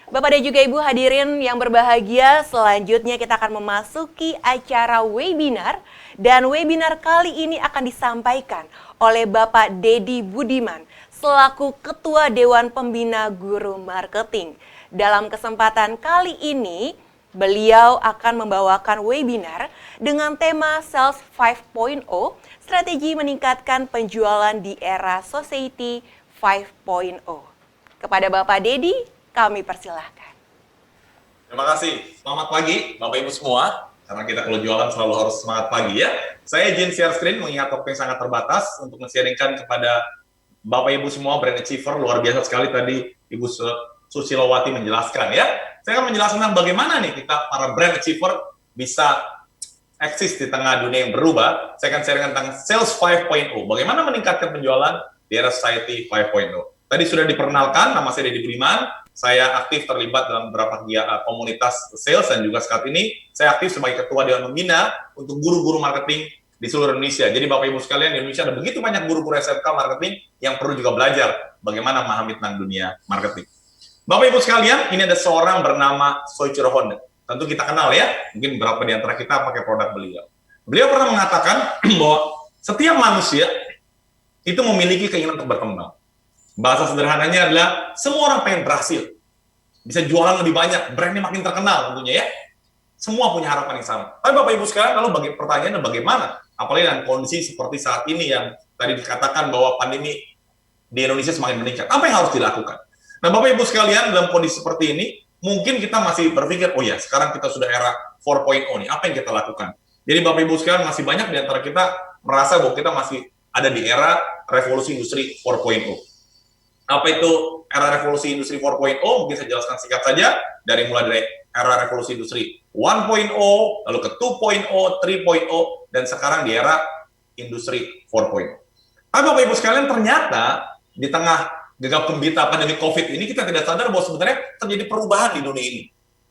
Bapak dan juga Ibu hadirin yang berbahagia, selanjutnya kita akan memasuki acara webinar. Dan webinar kali ini akan disampaikan oleh Bapak Dedi Budiman, selaku Ketua Dewan Pembina Guru Marketing. Dalam kesempatan kali ini, beliau akan membawakan webinar dengan tema Sales 5.0, strategi meningkatkan penjualan di era Society 5.0. Kepada Bapak Dedi, kami persilahkan. Terima kasih. Selamat pagi Bapak Ibu semua. Karena kita kalau jualan selalu harus semangat pagi ya. Saya izin share screen mengingat waktu yang sangat terbatas untuk men-sharingkan kepada Bapak Ibu semua brand achiever. Luar biasa sekali tadi Ibu Susilowati menjelaskan ya. Saya akan menjelaskan tentang bagaimana nih kita para brand achiever bisa eksis di tengah dunia yang berubah. Saya akan sharingkan tentang Sales 5.0. Bagaimana meningkatkan penjualan di era Society 5.0. Tadi sudah diperkenalkan, nama saya Dedi Budiman. Saya aktif terlibat dalam beberapa komunitas sales dan juga saat ini saya aktif sebagai ketua Dewan Pembina untuk guru-guru marketing di seluruh Indonesia. Jadi Bapak Ibu sekalian, di Indonesia ada begitu banyak guru-guru SMK marketing yang perlu juga belajar bagaimana memahami tentang dunia marketing. Bapak Ibu sekalian, ini ada seorang bernama Soichiro Honda. Tentu kita kenal ya, mungkin beberapa di antara kita pakai produk beliau. Beliau pernah mengatakan bahwa setiap manusia itu memiliki keinginan untuk berkembang. Bahasa sederhananya adalah semua orang pengen berhasil, bisa jualan lebih banyak, brandnya makin terkenal tentunya ya. Semua punya harapan yang sama. Tapi Bapak Ibu sekalian, lalu pertanyaannya bagaimana? Apalagi dengan kondisi seperti saat ini yang tadi dikatakan bahwa pandemi di Indonesia semakin meningkat. Apa yang harus dilakukan? Nah Bapak Ibu sekalian, dalam kondisi seperti ini, mungkin kita masih berpikir, oh ya sekarang kita sudah era 4.0 nih, apa yang kita lakukan? Jadi Bapak Ibu sekalian, masih banyak di antara kita merasa bahwa kita masih ada di era revolusi industri 4.0. Apa itu era revolusi industri 4.0? Mungkin saya jelaskan singkat saja, mulai dari era revolusi industri 1.0, lalu ke 2.0, 3.0, dan sekarang di era industri 4.0. Tapi Bapak Ibu sekalian, ternyata di tengah gegap gempita pandemi COVID ini, kita tidak sadar bahwa sebenarnya terjadi perubahan di dunia ini.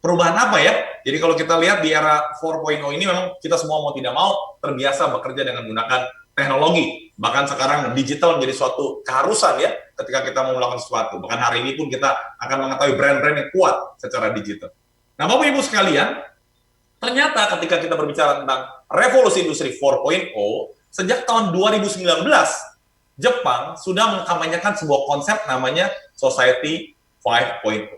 Perubahan apa ya? Jadi kalau kita lihat di era 4.0 ini, memang kita semua mau tidak mau terbiasa bekerja dengan menggunakan teknologi. Bahkan sekarang digital menjadi suatu keharusan ya, ketika kita mau melakukan sesuatu. Bahkan hari ini pun kita akan mengetahui brand-brand yang kuat secara digital. Nah Bapak Ibu sekalian, ternyata ketika kita berbicara tentang revolusi industri 4.0, sejak tahun 2019, Jepang sudah mengkampanyekan sebuah konsep namanya Society 5.0.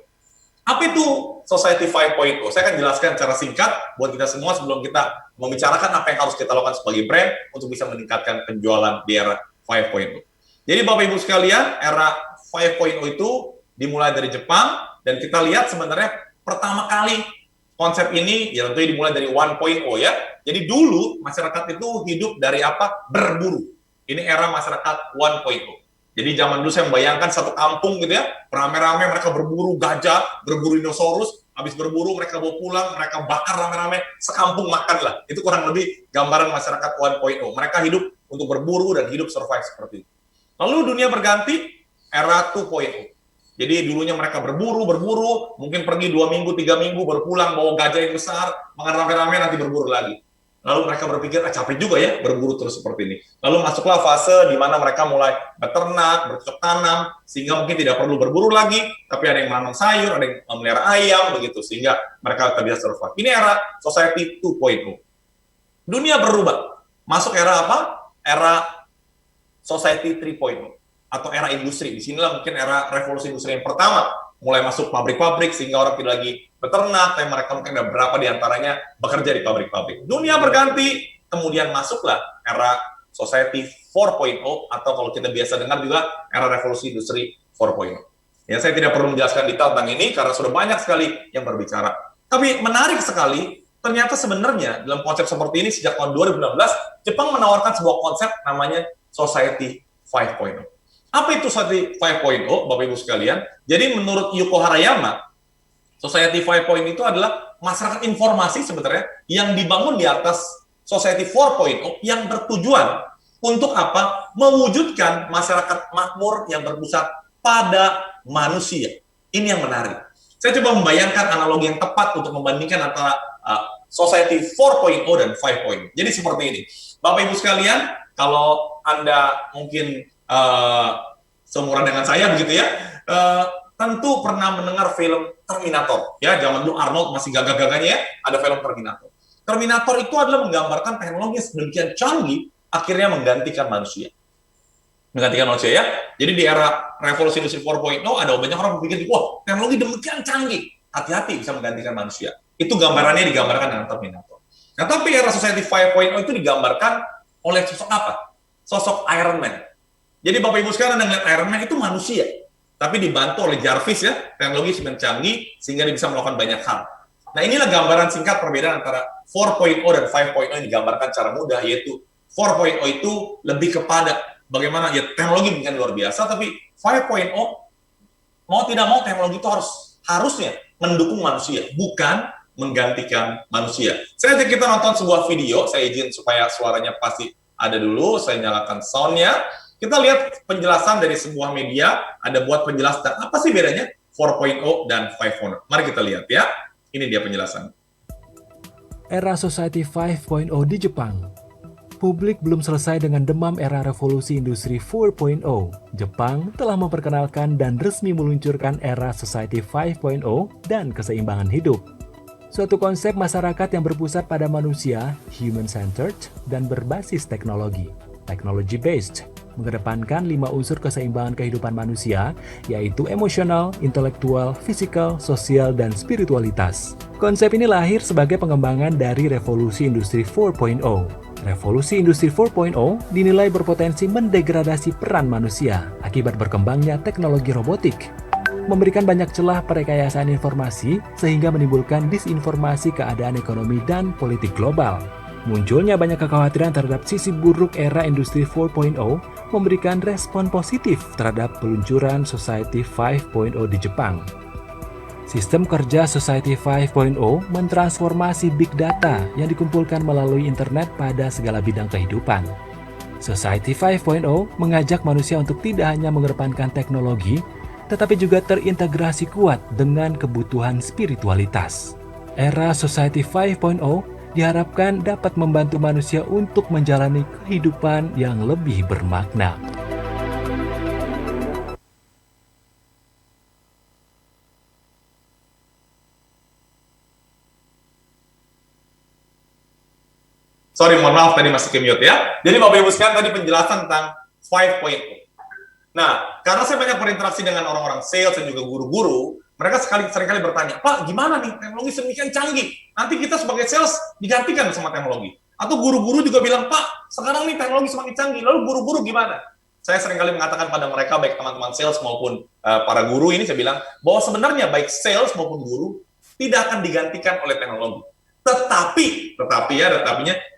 Apa itu Society 5.0? Saya akan jelaskan secara singkat buat kita semua sebelum kita membicarakan apa yang harus kita lakukan sebagai brand untuk bisa meningkatkan penjualan di era 5.0. Jadi Bapak Ibu sekalian, era 5.0 itu dimulai dari Jepang, dan kita lihat sebenarnya pertama kali konsep ini ya tentunya dimulai dari 1.0 ya. Jadi dulu masyarakat itu hidup dari apa? Berburu. Ini era masyarakat 1.0. Jadi zaman dulu saya membayangkan satu kampung gitu ya, rame-rame mereka berburu gajah, berburu dinosaurus, habis berburu mereka bawa pulang, mereka bakar rame-rame, sekampung makan lah. Itu kurang lebih gambaran masyarakat 1.0. Mereka hidup untuk berburu dan hidup survive seperti itu. Lalu dunia berganti, era 2.0. Jadi dulunya mereka berburu, mungkin pergi 2 minggu, 3 minggu, baru pulang, bawa gajah yang besar, makan rame-rame, nanti berburu lagi. Lalu mereka berpikir, capek juga ya berburu terus seperti ini. Lalu masuklah fase di mana mereka mulai beternak, bercocok tanam, sehingga mungkin tidak perlu berburu lagi, tapi ada yang menanam sayur, ada yang memelihara ayam, begitu, sehingga mereka terbiasa survive. Ini era Society 2.0. Dunia berubah. Masuk era apa? Era Society 3.0, atau era industri. Di sinilah mungkin era revolusi industri yang pertama. Mulai masuk pabrik-pabrik, sehingga orang tidak lagi beternak, tapi mereka mungkin ada berapa di antaranya bekerja di pabrik-pabrik. Dunia berganti, kemudian masuklah era Society 4.0, atau kalau kita biasa dengar juga era revolusi industri 4.0. Ya, saya tidak perlu menjelaskan detail tentang ini, karena sudah banyak sekali yang berbicara. Tapi menarik sekali, ternyata sebenarnya dalam konsep seperti ini sejak tahun 2016, Jepang menawarkan sebuah konsep namanya Society 5.0. Apa itu Society 5.0, Bapak Ibu sekalian? Jadi menurut Yuko Harayama, Society 5.0 itu adalah masyarakat informasi sebenarnya yang dibangun di atas Society 4.0 yang bertujuan untuk apa? Mewujudkan masyarakat makmur yang berpusat pada manusia. Ini yang menarik. Saya coba membayangkan analogi yang tepat untuk membandingkan antara Society 4.0 dan 5.0. Jadi seperti ini. Bapak Ibu sekalian, kalau Anda mungkin seumuran dengan saya begitu ya, tentu pernah mendengar film Terminator. Ya, zaman dulu Arnold masih gagah-gagahnya ya, ada film Terminator. Terminator itu adalah menggambarkan teknologi yang sedemikian canggih, akhirnya menggantikan manusia. Ya. Jadi di era revolusi industri 4.0 ada banyak orang berpikir, wah teknologi demikian canggih, hati-hati bisa menggantikan manusia. Itu gambarannya digambarkan dengan Terminator. Nah, tapi era Society 5.0 itu digambarkan oleh sosok apa? Sosok Iron Man. Jadi Bapak Ibu sekalian Anda melihat Iron Man itu manusia, tapi dibantu oleh Jarvis ya, teknologi semakin canggih sehingga dia bisa melakukan banyak hal. Nah, inilah gambaran singkat perbedaan antara 4.0 dan 5.0 yang digambarkan secara mudah, yaitu 4.0 itu lebih kepada bagaimana ya teknologi bukan luar biasa, tapi 5.0 mau tidak mau teknologi itu harusnya mendukung manusia, bukan menggantikan manusia. Saya ajak kita nonton sebuah video, saya izin supaya suaranya pasti ada dulu, saya nyalakan sound-nya. Kita lihat penjelasan dari sebuah media, ada buat penjelasan apa sih bedanya 4.0 dan 5.0. Mari kita lihat ya, ini dia penjelasan. Era Society 5.0 di Jepang. Publik belum selesai dengan demam era revolusi industri 4.0. Jepang telah memperkenalkan dan resmi meluncurkan era Society 5.0 dan keseimbangan hidup. Suatu konsep masyarakat yang berpusat pada manusia, human-centered, dan berbasis teknologi, technology-based, mengedepankan 5 unsur keseimbangan kehidupan manusia, yaitu emosional, intelektual, fisikal, sosial, dan spiritualitas. Konsep ini lahir sebagai pengembangan dari revolusi industri 4.0. Revolusi industri 4.0 dinilai berpotensi mendegradasi peran manusia akibat berkembangnya teknologi robotik, memberikan banyak celah perekayasaan informasi sehingga menimbulkan disinformasi keadaan ekonomi dan politik global. Munculnya banyak kekhawatiran terhadap sisi buruk era industri 4.0 memberikan respon positif terhadap peluncuran Society 5.0 di Jepang. Sistem kerja Society 5.0 mentransformasi big data yang dikumpulkan melalui internet pada segala bidang kehidupan. Society 5.0 mengajak manusia untuk tidak hanya mengedepankan teknologi, tetapi juga terintegrasi kuat dengan kebutuhan spiritualitas. Era Society 5.0 diharapkan dapat membantu manusia untuk menjalani kehidupan yang lebih bermakna. Sorry, mohon maaf tadi masih ke mute ya. Jadi Bapak Ibu sekalian tadi penjelasan tentang 5.0. Nah, karena saya banyak berinteraksi dengan orang-orang sales dan juga guru-guru, mereka seringkali bertanya, Pak, gimana nih teknologi sedemikian canggih? Nanti kita sebagai sales digantikan sama teknologi. Atau guru-guru juga bilang, Pak, sekarang nih teknologi semakin canggih, lalu guru-guru gimana? Saya seringkali mengatakan pada mereka, baik teman-teman sales maupun para guru ini, saya bilang, bahwa sebenarnya baik sales maupun guru tidak akan digantikan oleh teknologi.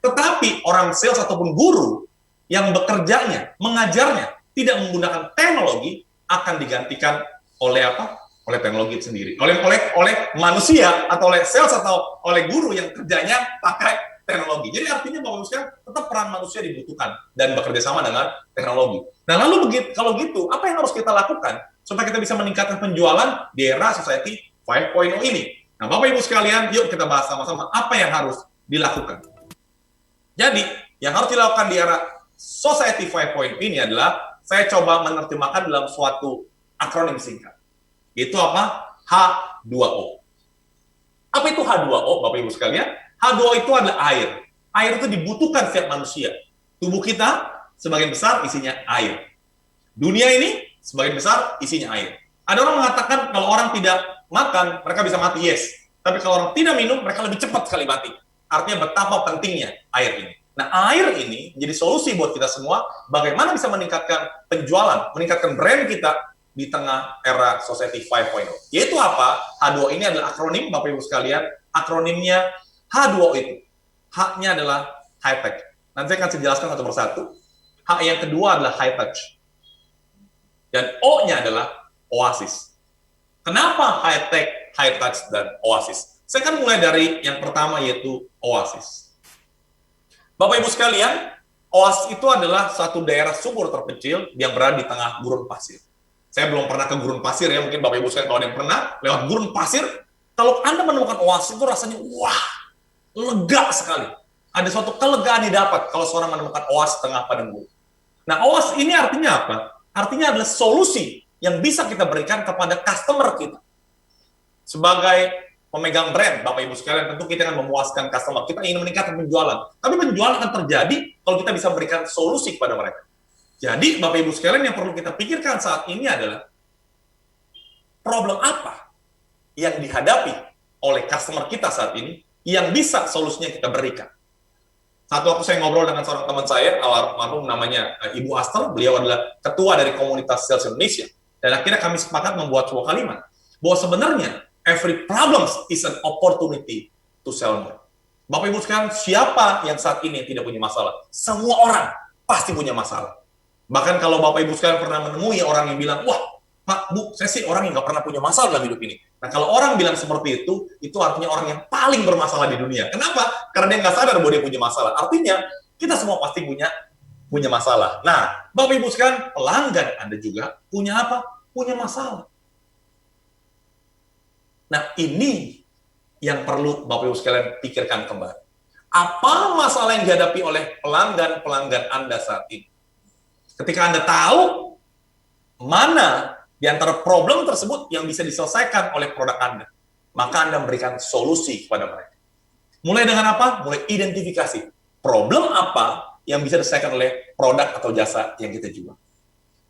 Tetapi orang sales ataupun guru yang bekerjanya, mengajarnya, tidak menggunakan teknologi akan digantikan oleh apa? Oleh teknologi sendiri. Oleh manusia atau oleh sales atau oleh guru yang kerjanya pakai teknologi. Jadi artinya bahwa tetap peran manusia dibutuhkan dan bekerja sama dengan teknologi. Nah, lalu kalau gitu, apa yang harus kita lakukan supaya kita bisa meningkatkan penjualan di era Society 5.0 ini? Nah, Bapak Ibu sekalian, yuk kita bahas sama-sama apa yang harus dilakukan. Jadi, yang harus dilakukan di era Society 5.0 ini adalah saya coba menerjemahkan dalam suatu akronim singkat. Itu apa? H2O. Apa itu H2O, Bapak Ibu sekalian? H2O itu adalah air. Air itu dibutuhkan setiap manusia. Tubuh kita sebagian besar isinya air. Dunia ini sebagian besar isinya air. Ada orang mengatakan kalau orang tidak makan, mereka bisa mati, yes. Tapi kalau orang tidak minum, mereka lebih cepat sekali mati. Artinya betapa pentingnya air ini. Nah, air ini menjadi solusi buat kita semua, bagaimana bisa meningkatkan penjualan, meningkatkan brand kita di tengah era Society 5.0. Yaitu apa? H2O ini adalah akronim, Bapak Ibu sekalian. Akronimnya H2O itu. H-nya adalah high tech. Nanti saya akan jelaskan satu persatu. H yang kedua adalah high touch. Dan O-nya adalah oasis. Kenapa high tech, high touch, dan oasis? Saya akan mulai dari yang pertama, yaitu oasis. Bapak Ibu sekalian, oasis itu adalah satu daerah subur terpencil yang berada di tengah gurun pasir. Saya belum pernah ke gurun pasir ya, mungkin Bapak Ibu sekalian kalau ada yang pernah lewat gurun pasir, kalau Anda menemukan oasis itu rasanya wah, lega sekali. Ada suatu kelegaan didapat kalau seorang menemukan oasis tengah padang gurun. Nah, oasis ini artinya apa? Artinya adalah solusi yang bisa kita berikan kepada customer kita. Sebagai pemegang brand, Bapak Ibu sekalian, tentu kita akan memuaskan customer. Kita ingin meningkatkan penjualan. Tapi penjualan akan terjadi kalau kita bisa memberikan solusi kepada mereka. Jadi, Bapak Ibu sekalian, yang perlu kita pikirkan saat ini adalah problem apa yang dihadapi oleh customer kita saat ini yang bisa solusinya kita berikan. Satu waktu saya ngobrol dengan seorang teman saya, almarhum namanya Ibu Aster, beliau adalah ketua dari komunitas sales Indonesia. Dan akhirnya kami sepakat membuat sebuah kalimat, bahwa sebenarnya every problem is an opportunity to sell more. Bapak Ibu sekalian, siapa yang saat ini tidak punya masalah? Semua orang pasti punya masalah. Bahkan kalau Bapak Ibu sekalian pernah menemui orang yang bilang, wah Pak, Bu, saya sih orang yang nggak pernah punya masalah dalam hidup ini. Nah, kalau orang bilang seperti itu artinya orang yang paling bermasalah di dunia. Kenapa? Karena dia nggak sadar bahwa dia punya masalah. Artinya, kita semua pasti punya masalah. Nah, Bapak Ibu sekalian, pelanggan Anda juga punya apa? Punya masalah. Nah, ini yang perlu Bapak Ibu sekalian pikirkan kembali. Apa masalah yang dihadapi oleh pelanggan-pelanggan Anda saat ini? Ketika Anda tahu mana di antara problem tersebut yang bisa diselesaikan oleh produk Anda, maka Anda memberikan solusi kepada mereka. Mulai dengan apa? Mulai identifikasi problem apa yang bisa diselesaikan oleh produk atau jasa yang kita jual.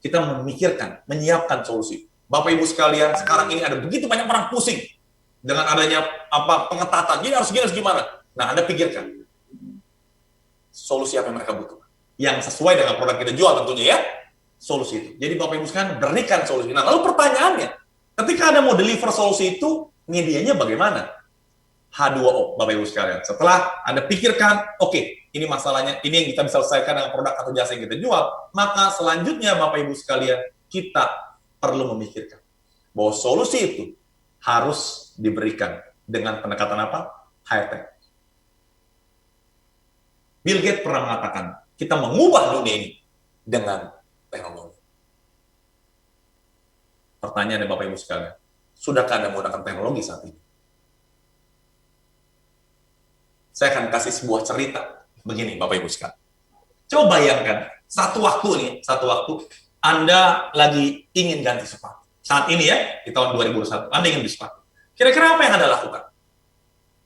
Kita memikirkan, menyiapkan solusi. Bapak Ibu sekalian, sekarang ini ada begitu banyak orang pusing dengan adanya pengetatan. Jadi harus gimana? Nah, Anda pikirkan solusi apa yang mereka butuhkan, yang sesuai dengan produk kita jual tentunya ya. Solusi itu. Jadi Bapak Ibu sekalian berikan solusi. Nah, lalu pertanyaannya, ketika Anda mau deliver solusi itu, medianya bagaimana? H2O, Bapak Ibu sekalian. Setelah Anda pikirkan, oke, ini masalahnya, ini yang kita bisa selesaikan dengan produk atau jasa yang kita jual, maka selanjutnya Bapak Ibu sekalian, kita perlu memikirkan bahwa solusi itu harus diberikan dengan pendekatan apa? High-tech. Bill Gates pernah mengatakan, kita mengubah dunia ini dengan teknologi. Pertanyaannya Bapak Ibu sekalian, sudahkah Anda menggunakan teknologi saat ini? Saya akan kasih sebuah cerita begini Bapak Ibu sekalian. Coba bayangkan, satu waktu Anda lagi ingin ganti sepatu. Saat ini ya, di tahun 2021, Anda ingin ganti sepatu. Kira-kira apa yang Anda lakukan?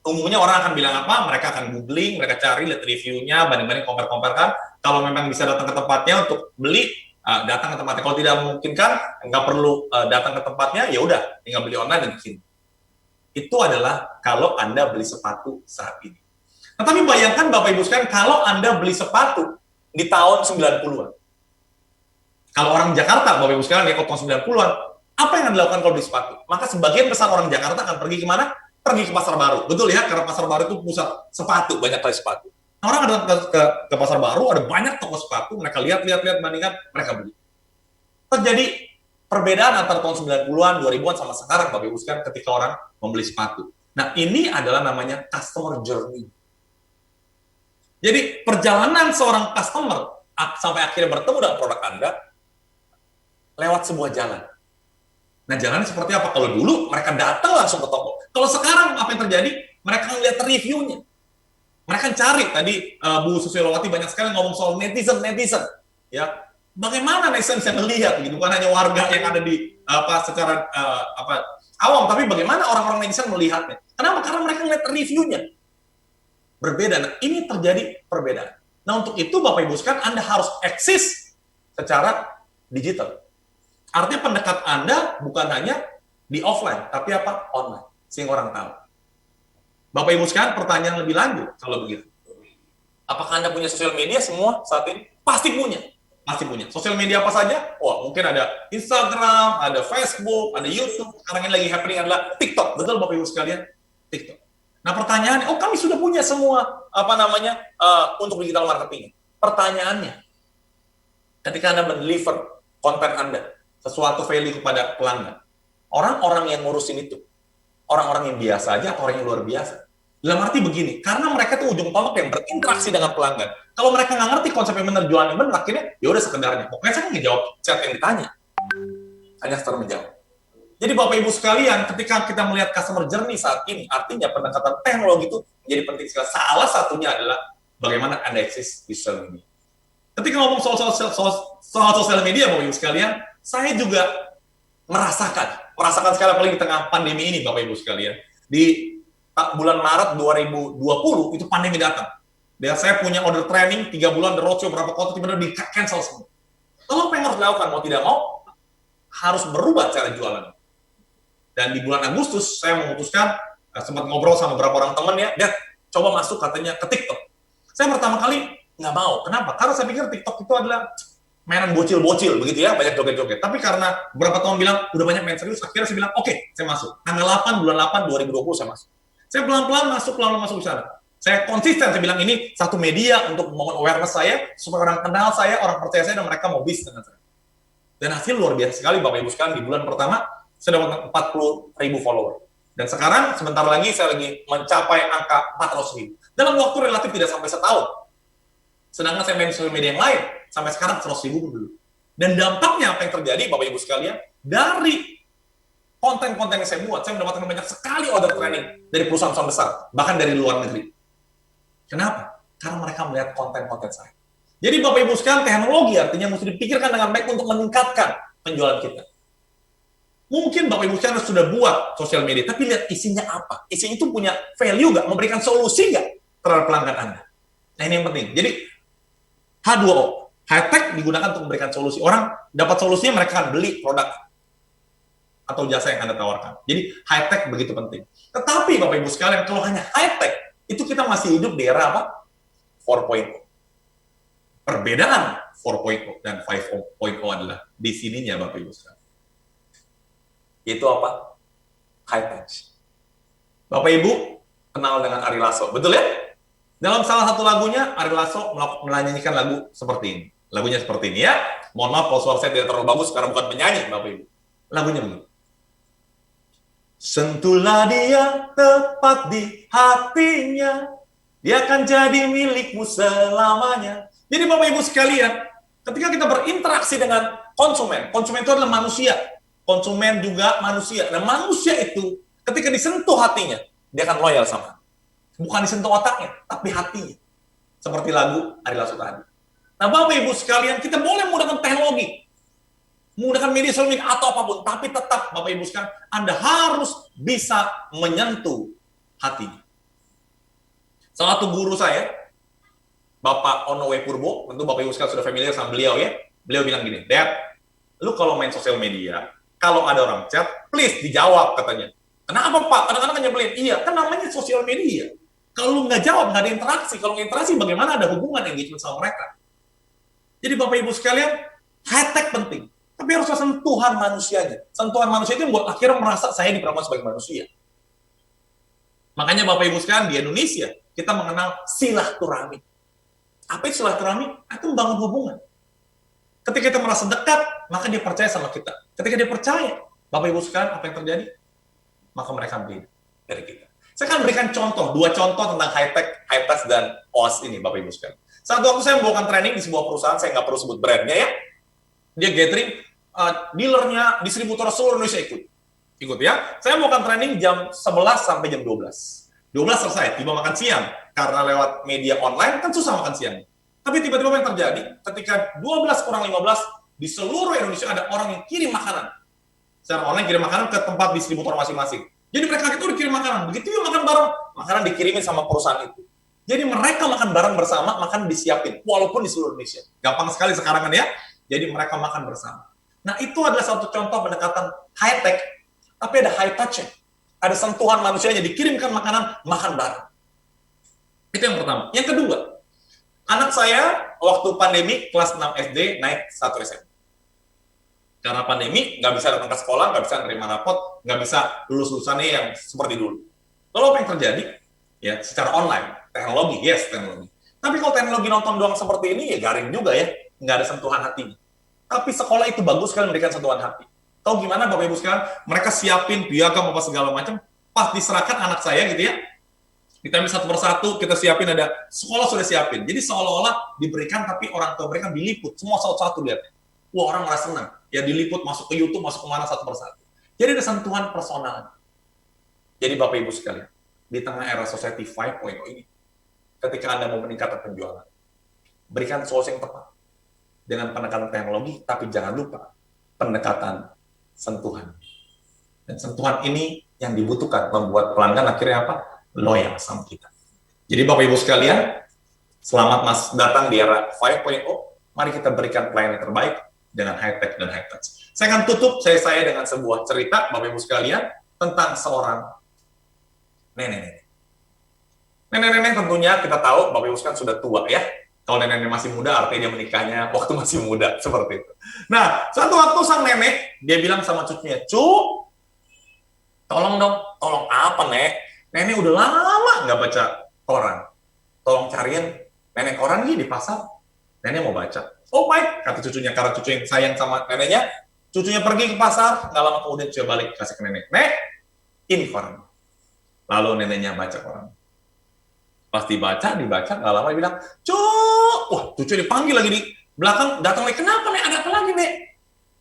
Umumnya orang akan bilang apa? Mereka akan googling, mereka cari, lihat reviewnya, banding-banding, compare-comparekan. Kalau memang bisa datang ke tempatnya untuk beli, datang ke tempatnya. Kalau tidak memungkinkan, nggak perlu datang ke tempatnya, ya udah, tinggal beli online dan kesini. Itu adalah kalau Anda beli sepatu saat ini. Nah, tapi bayangkan Bapak Ibu sekalian, kalau Anda beli sepatu di tahun 90-an. Kalau orang Jakarta, Bapak Ibu sekalian, ya tahun 90-an, apa yang Anda lakukan kalau beli sepatu? Maka sebagian besar orang Jakarta akan pergi kemana? Pergi ke Pasar Baru. Betul ya, karena Pasar Baru itu pusat sepatu, banyak kali sepatu. Orang datang ke Pasar Baru, ada banyak toko sepatu, mereka lihat, bandingkan, mereka beli. Terjadi perbedaan antara tahun 90-an, 2000-an sama sekarang, Bapak Ibu sekalian, ketika orang membeli sepatu. Nah, ini adalah namanya customer journey. Jadi, perjalanan seorang customer sampai akhirnya bertemu dengan produk Anda lewat sebuah jalan. Nah, jalannya seperti apa? Kalau dulu mereka datang langsung ke toko. Kalau sekarang apa yang terjadi? Mereka lihat reviewnya. Mereka cari, tadi Bu Susilowati banyak sekali ngomong soal netizen. Ya, bagaimana netizen bisa melihat gitu? Bukan hanya warga yang ada di secara awam, tapi bagaimana orang-orang netizen melihatnya? Kenapa? Karena mereka lihat reviewnya. Berbeda. Nah, ini terjadi perbedaan. Nah, untuk itu Bapak Ibu sekalian, Anda harus eksis secara digital. Artinya pendekat Anda bukan hanya di offline, tapi apa? Online. Sehingga orang tahu. Bapak Ibu sekalian, pertanyaan lebih lanjut kalau begitu. Apakah Anda punya sosial media semua saat ini? Pasti punya. Pasti punya. Sosial media apa saja? Wah, mungkin ada Instagram, ada Facebook, ada YouTube. Sekarang ini lagi happening adalah TikTok. Betul Bapak Ibu sekalian? TikTok. Nah, pertanyaannya, kami sudah punya semua untuk digital marketing. Pertanyaannya, ketika Anda mendeliver konten Anda, sesuatu value kepada pelanggan, orang-orang yang ngurusin itu, orang-orang yang biasa aja atau orang yang luar biasa? Dalam arti begini, karena mereka tuh ujung tombak yang berinteraksi dengan pelanggan. Kalau mereka nggak ngerti konsep yang benar, jualan yang benar, akhirnya ya udah sekedarnya. Pokoknya saya ngejawab chat yang ditanya. Hanya sekedar menjawab. Jadi Bapak Ibu sekalian, ketika kita melihat customer journey saat ini, artinya pendekatan teknologi itu menjadi penting sekali. Salah satunya adalah bagaimana Anda eksis di sosial media. Ketika ngomong soal sosial media, Bapak Ibu sekalian, saya juga merasakan sekali apalagi di tengah pandemi ini Bapak Ibu sekalian. Di bulan Maret 2020 itu pandemi datang. Dan saya punya order training 3 bulan, the roadshow berapa kota tiba-tiba di cancel semua. Lalu apa yang harus dilakukan? Mau tidak mau harus berubah cara jualan. Dan di bulan Agustus saya memutuskan, sempat ngobrol sama beberapa orang teman ya, Dad, coba masuk katanya ke TikTok. Saya pertama kali nggak mau. Kenapa? Karena saya pikir TikTok itu adalah mainan bocil-bocil begitu ya, banyak joget-joget. Tapi karena beberapa tahun bilang udah banyak main serius, akhirnya saya bilang oke, saya masuk. Tanggal 8 bulan 8 2020 saya masuk. Saya pelan-pelan masuk ke sana. Saya konsisten, saya bilang ini satu media untuk membangun awareness saya, supaya orang kenal saya, orang percaya saya, dan mereka mau bisnis dengan saya. Dan hasil luar biasa sekali Bapak Ibu sekalian. Di bulan pertama saya dapat 40.000 follower. Dan sekarang sebentar lagi saya lagi mencapai angka 400.000. Dalam waktu relatif tidak sampai setahun. Sedangkan saya main sosial media yang lain, sampai sekarang 100.000 dulu. Dan dampaknya apa yang terjadi, Bapak Ibu sekalian, dari konten-konten yang saya buat, saya mendapatkan banyak sekali order training dari perusahaan-perusahaan besar, bahkan dari luar negeri. Kenapa? Karena mereka melihat konten-konten saya. Jadi Bapak Ibu sekalian, teknologi artinya mesti dipikirkan dengan baik untuk meningkatkan penjualan kita. Mungkin Bapak Ibu sekalian sudah buat sosial media, tapi lihat isinya apa. Isinya itu punya value nggak? Memberikan solusi nggak terhadap pelanggan Anda? Nah ini yang penting. Jadi H2O, high tech digunakan untuk memberikan solusi. Orang dapat solusinya, mereka akan beli produk atau jasa yang Anda tawarkan. Jadi high tech begitu penting. Tetapi Bapak Ibu sekalian, kalau hanya high tech, itu kita masih hidup di era apa? 4.0. Perbedaan 4.0 dan 5.0 adalah di sininya Bapak Ibu sekalian. Itu apa? High tech. Bapak Ibu kenal dengan Ari Lasso, betul ya? Dalam salah satu lagunya, Ari Lasso menyanyikan lagu seperti ini. Lagunya seperti ini ya. Mohon maaf kalau suara saya tidak terlalu bagus karena bukan penyanyi, Bapak Ibu. Lagunya begini. Sentuhlah dia tepat di hatinya, dia akan jadi milikmu selamanya. Jadi Bapak Ibu sekalian, ketika kita berinteraksi dengan konsumen itu adalah manusia. Konsumen juga manusia. Nah manusia itu ketika disentuh hatinya, dia akan loyal sama. Bukan disentuh otaknya, tapi hatinya. Seperti lagu Ari Lasso tadi. Nah Bapak Ibu sekalian, kita boleh menggunakan teknologi, menggunakan media sosial atau apapun, tapi tetap Bapak Ibu sekalian, Anda harus bisa menyentuh hatinya. Salah satu guru saya, Bapak Onowe Purbo, tentu Bapak Ibu sekalian sudah familiar sama beliau ya. Beliau bilang gini, Dad, lu kalau main sosial media, kalau ada orang chat, please dijawab katanya. Kenapa Pak? Kadang-kadang nyebelin. Iya, kan namanya sosial media. Kalau lu nggak jawab, nggak ada interaksi. Kalau nggak interaksi, bagaimana ada hubungan engagement sama mereka? Jadi Bapak Ibu sekalian, high-tech penting. Tapi harus ada sentuhan manusianya. Sentuhan manusia itu membuat akhirnya merasa saya diperlakukan sebagai manusia. Makanya Bapak Ibu sekalian, di Indonesia, kita mengenal silaturahmi. Apa itu silaturahmi? Itu membangun hubungan. Ketika kita merasa dekat, maka dia percaya sama kita. Ketika dia percaya, Bapak Ibu sekalian, apa yang terjadi? Maka mereka beli dari kita. Saya akan berikan contoh, 2 contoh tentang high-tech, high-touch, dan OAS ini, Bapak Ibu sekalian. Satu waktu saya membawakan training di sebuah perusahaan, saya nggak perlu sebut brandnya ya. Dia gathering, dealernya, distributor seluruh Indonesia ikut ya. Saya membawakan training jam 11 sampai jam 12. 12 selesai, tiba makan siang. Karena lewat media online, kan susah makan siang. Tapi tiba-tiba apa yang terjadi? Ketika 12 kurang 15, di seluruh Indonesia ada orang yang kirim makanan. Secara online kirim makanan ke tempat distributor masing-masing. Jadi mereka itu dikirim makanan. Begitu yuk makan bareng, makanan dikirimin sama perusahaan itu. Jadi mereka makan bareng bersama, makan disiapin. Walaupun di seluruh Indonesia. Gampang sekali sekarang kan ya. Jadi mereka makan bersama. Nah itu adalah satu contoh pendekatan high-tech. Tapi ada high-touch-nya. Ada sentuhan manusianya, dikirimkan makanan, makan bareng. Itu yang pertama. Yang kedua, anak saya waktu pandemi kelas 6 SD naik 1 SMP. Karena pandemi, nggak bisa datang ke sekolah, nggak bisa nerima rapot, nggak bisa lulus-lulusannya yang seperti dulu. Lalu apa yang terjadi? Ya, secara online, teknologi, yes, teknologi. Tapi kalau teknologi nonton doang seperti ini, ya garing juga ya, nggak ada sentuhan hatinya. Tapi sekolah itu bagus sekali memberikan sentuhan hati. Tahu gimana Bapak Ibu sekalian? Mereka siapin piagam apa segala macam, pas diserahkan anak saya gitu ya, kita ambil satu persatu, kita siapin, ada sekolah sudah siapin. Jadi seolah-olah diberikan, tapi orang tua mereka diliput, semua satu-satu lihat. Wah, orang merasa senang. Ya diliput, masuk ke YouTube, masuk kemana satu persatu. Jadi ada sentuhan personal. Jadi Bapak Ibu sekalian, di tengah era society 5.0 ini, ketika Anda mau meningkatkan penjualan, berikan solusi yang tepat. Dengan pendekatan teknologi, tapi jangan lupa pendekatan sentuhan. Dan sentuhan ini yang dibutuhkan membuat pelanggan akhirnya apa? Loyal sama kita. Jadi Bapak Ibu sekalian, selamat datang di era 5.0. Mari kita berikan pelayanan terbaik dengan high tech dan high touch. Saya akan tutup saya dengan sebuah cerita Bapak Ibu sekalian tentang seorang nenek-nenek. Nenek-nenek tentunya kita tahu Bapak Ibu sekalian sudah tua ya. Kalau nenek-nenek masih muda artinya dia menikahnya waktu masih muda, seperti itu. Nah, suatu waktu sang nenek dia bilang sama cucunya, tolong dong, tolong apa nek? Nenek udah lama nggak baca koran. Tolong cariin nenek koran nih di pasar. Nenek mau baca. Oh baik, kata cucunya, karena cucu yang sayang sama neneknya, cucunya pergi ke pasar, nggak lama kemudian cucu balik kasih ke nenek. Nek, ini koran. Lalu neneknya baca koran. Pas dibaca, nggak lama dia bilang, wah cucu dipanggil lagi di belakang, datang lagi, kenapa nek, ada apa lagi nek?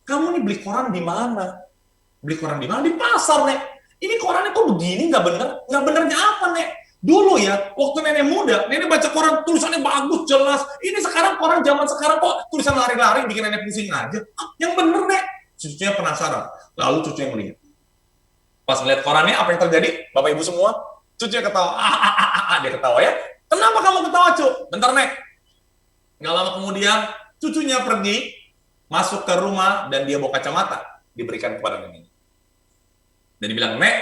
Kamu nih beli koran di mana? Beli koran di mana? Di pasar nek. Ini korannya kok begini, nggak bener? Nggak benernya apa nek? Dulu ya, waktu nenek muda, nenek baca koran, tulisannya bagus, jelas. Ini sekarang koran zaman sekarang kok tulisan lari-lari, bikin nenek pusing aja. Yang bener nek? Cucunya penasaran. Lalu cucunya melihat. Pas melihat korannya, apa yang terjadi? Bapak Ibu semua, cucunya ketawa. Dia ketawa ya. Kenapa kamu ketawa, Cuk? Bentar, Nek. Nggak lama kemudian, cucunya pergi, masuk ke rumah, dan dia bawa kacamata. Diberikan kepada neneknya. Dan dibilang, Nek,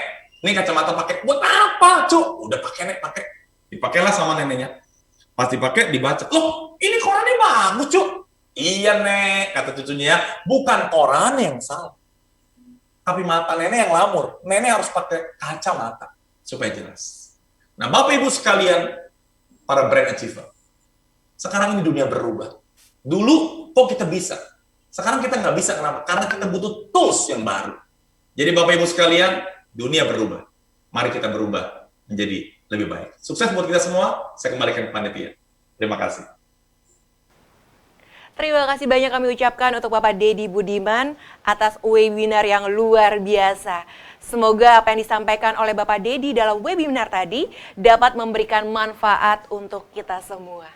ini kacamata pakai. Buat apa, Cuk? Udah pakai, Nek, pakai. Dipakailah sama neneknya. Pas dipakai, dibaca. Loh, ini korannya bagus, Cuk. Iya, Nek, kata cucunya. Bukan koran yang salah. Tapi mata nenek yang lamur. Nenek harus pakai kacamata supaya jelas. Nah, Bapak Ibu sekalian, para brand achiever, sekarang ini dunia berubah. Dulu kok kita bisa, sekarang kita nggak bisa. Kenapa? Karena kita butuh tools yang baru. Jadi Bapak Ibu sekalian, dunia berubah. Mari kita berubah menjadi lebih baik. Sukses buat kita semua. Saya kembalikan ke panitia. Terima kasih. Terima kasih banyak kami ucapkan untuk Bapak Dedi Budiman atas webinar yang luar biasa. Semoga apa yang disampaikan oleh Bapak Dedi dalam webinar tadi dapat memberikan manfaat untuk kita semua.